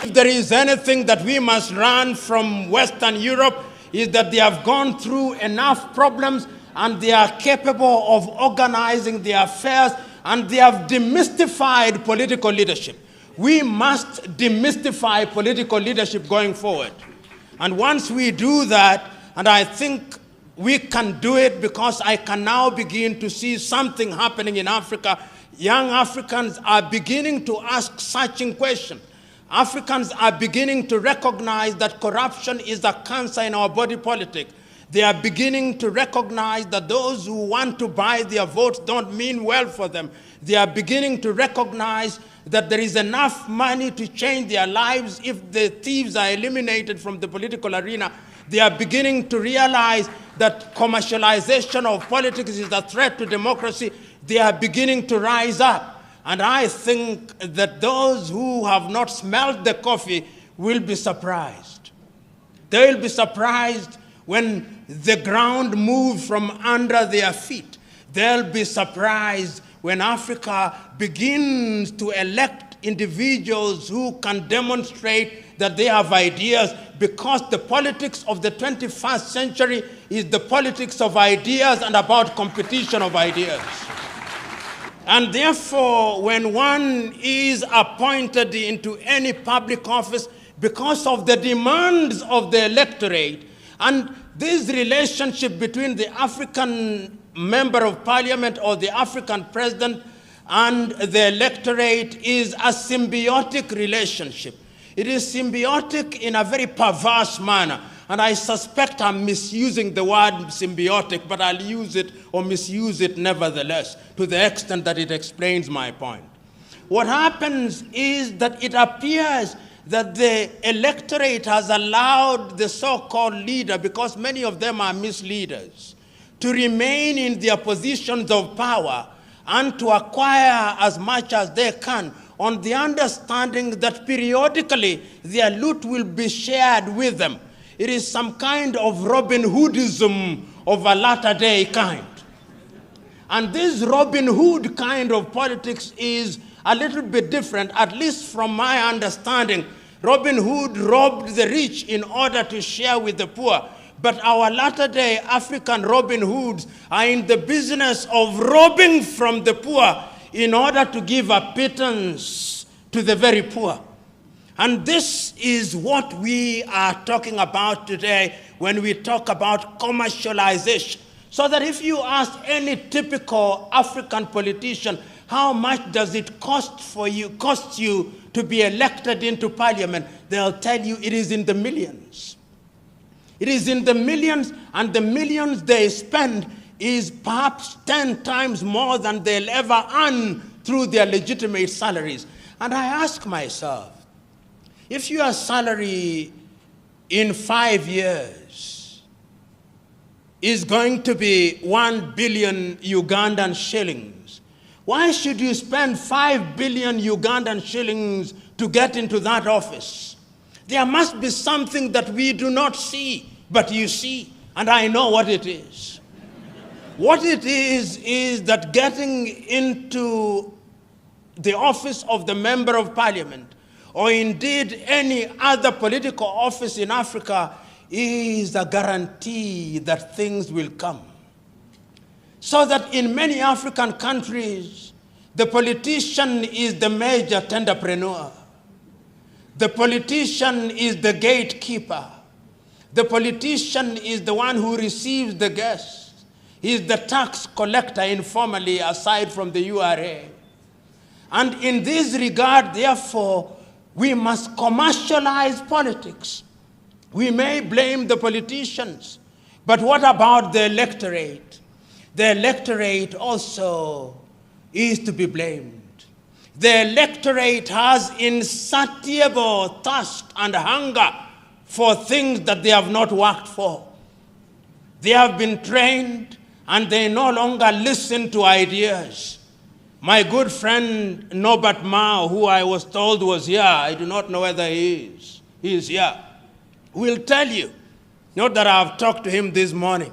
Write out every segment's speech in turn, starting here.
If there is anything that we must learn from Western Europe, is that they have gone through enough problems and they are capable of organizing their affairs, and they have demystified political leadership. We must demystify political leadership going forward. And once we do that, and I think we can do it because I can now begin to see something happening in Africa. Young Africans are beginning to ask searching questions. Africans are beginning to recognize that corruption is a cancer in our body politic. They are beginning to recognize that those who want to buy their votes don't mean well for them. They are beginning to recognize that there is enough money to change their lives if the thieves are eliminated from the political arena. They are beginning to realize that commercialization of politics is a threat to democracy. They are beginning to rise up. And I think that those who have not smelled the coffee will be surprised. They will be surprised when the ground moves from under their feet. They'll be surprised when Africa begins to elect individuals who can demonstrate that they have ideas, because the politics of the 21st century is the politics of ideas and about competition of ideas. And therefore, when one is appointed into any public office because of the demands of the electorate, and this relationship between the African member of parliament or the African president and the electorate is a symbiotic relationship. It is symbiotic in a very perverse manner. And I suspect I'm misusing the word symbiotic, but I'll use it or misuse it nevertheless, to the extent that it explains my point. What happens is that it appears that the electorate has allowed the so-called leader, because many of them are misleaders, to remain in their positions of power and to acquire as much as they can, on the understanding that periodically their loot will be shared with them. It is some kind of Robin Hoodism of a latter-day kind. And this Robin Hood kind of politics is a little bit different, at least from my understanding. Robin Hood robbed the rich in order to share with the poor. But our latter-day African Robin Hoods are in the business of robbing from the poor in order to give a pittance to the very poor. And this is what we are talking about today when we talk about commercialization. So that if you ask any typical African politician, how much does it cost you to be elected into parliament, they'll tell you it is in the millions. It is in the millions, and the millions they spend is perhaps 10 times more than they'll ever earn through their legitimate salaries. And I ask myself, if your salary in 5 years is going to be 1 billion Ugandan shillings, why should you spend 5 billion Ugandan shillings to get into that office? There must be something that we do not see, but you see, and I know what it is. What it is that getting into the office of the Member of Parliament, or indeed any other political office in Africa, is a guarantee that things will come. So that in many African countries, the politician is the major tenderpreneur. The politician is the gatekeeper. The politician is the one who receives the guests. He is the tax collector informally, aside from the URA. And in this regard, therefore, we must commercialize politics. We may blame the politicians, but what about the electorate? The electorate also is to be blamed. The electorate has insatiable thirst and hunger for things that they have not worked for. They have been trained and they no longer listen to ideas. My good friend Norbert Mao, who I was told was here, I do not know whether he is here, will tell you, not that I have talked to him this morning,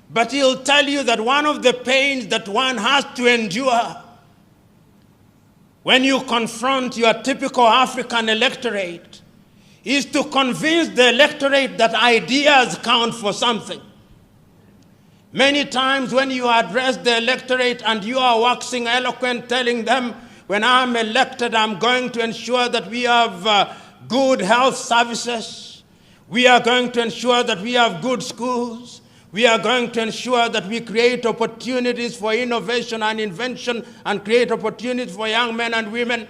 but he'll tell you that one of the pains that one has to endure when you confront your typical African electorate, is to convince the electorate that ideas count for something. Many times when you address the electorate and you are waxing eloquent, telling them, when I'm elected, I'm going to ensure that we have good health services. We are going to ensure that we have good schools. We are going to ensure that we create opportunities for innovation and invention and create opportunities for young men and women.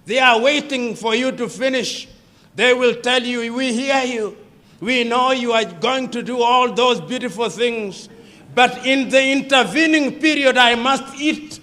They are waiting for you to finish. They will tell you, we hear you. We know you are going to do all those beautiful things. But in the intervening period, I must eat.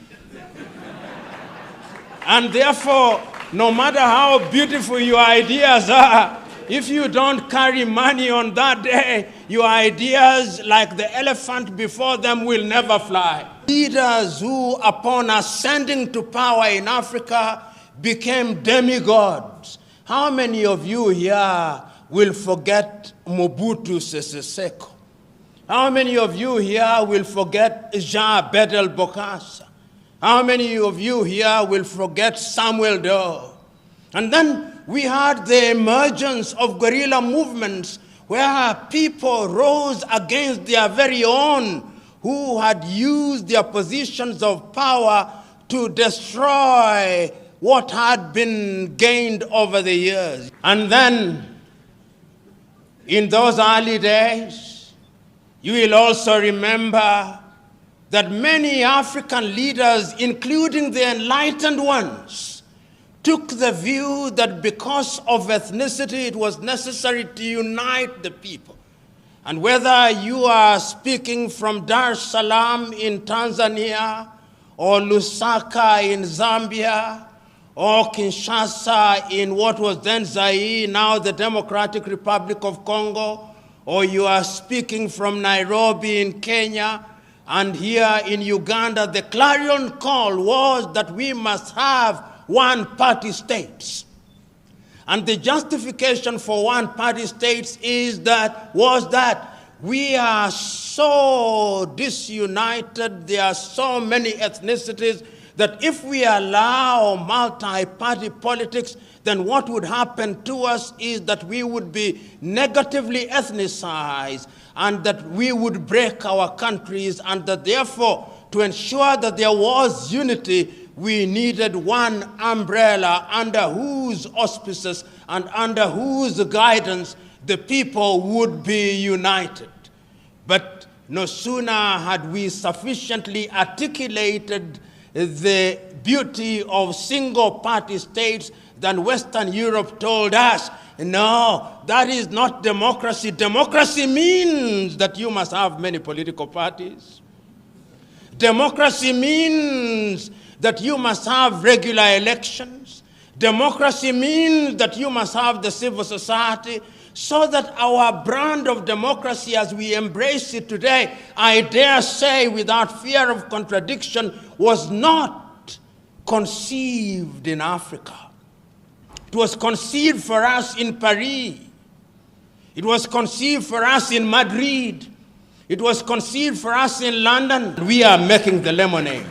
And therefore, no matter how beautiful your ideas are, if you don't carry money on that day, your ideas, like the elephant before them, will never fly. Leaders who, upon ascending to power in Africa, became demigods. How many of you here will forget Mobutu Sese Seko? How many of you here will forget Jean Bedel Bokassa? How many of you here will forget Samuel Doe? And then we had the emergence of guerrilla movements where people rose against their very own who had used their positions of power to destroy what had been gained over the years. And then, in those early days, you will also remember that many African leaders, including the enlightened ones, took the view that because of ethnicity, it was necessary to unite the people. And whether you are speaking from Dar es Salaam in Tanzania, or Lusaka in Zambia, or Kinshasa in what was then Zaire, now the Democratic Republic of Congo, or you are speaking from Nairobi in Kenya, and here in Uganda, the clarion call was that we must have one-party states. And the justification for one-party states was that we are so disunited, there are so many ethnicities, that if we allow multi-party politics, then what would happen to us is that we would be negatively ethnicized and that we would break our countries, and that therefore, to ensure that there was unity, we needed one umbrella under whose auspices and under whose guidance the people would be united. But no sooner had we sufficiently articulated the beauty of single-party states than Western Europe told us, no, that is not democracy. Democracy means that you must have many political parties. Democracy means that you must have regular elections. Democracy means that you must have the civil society, so that our brand of democracy as we embrace it today, I dare say without fear of contradiction, was not conceived in Africa. It was conceived for us in Paris. It was conceived for us in Madrid. It was conceived for us in London. We are making the lemonade.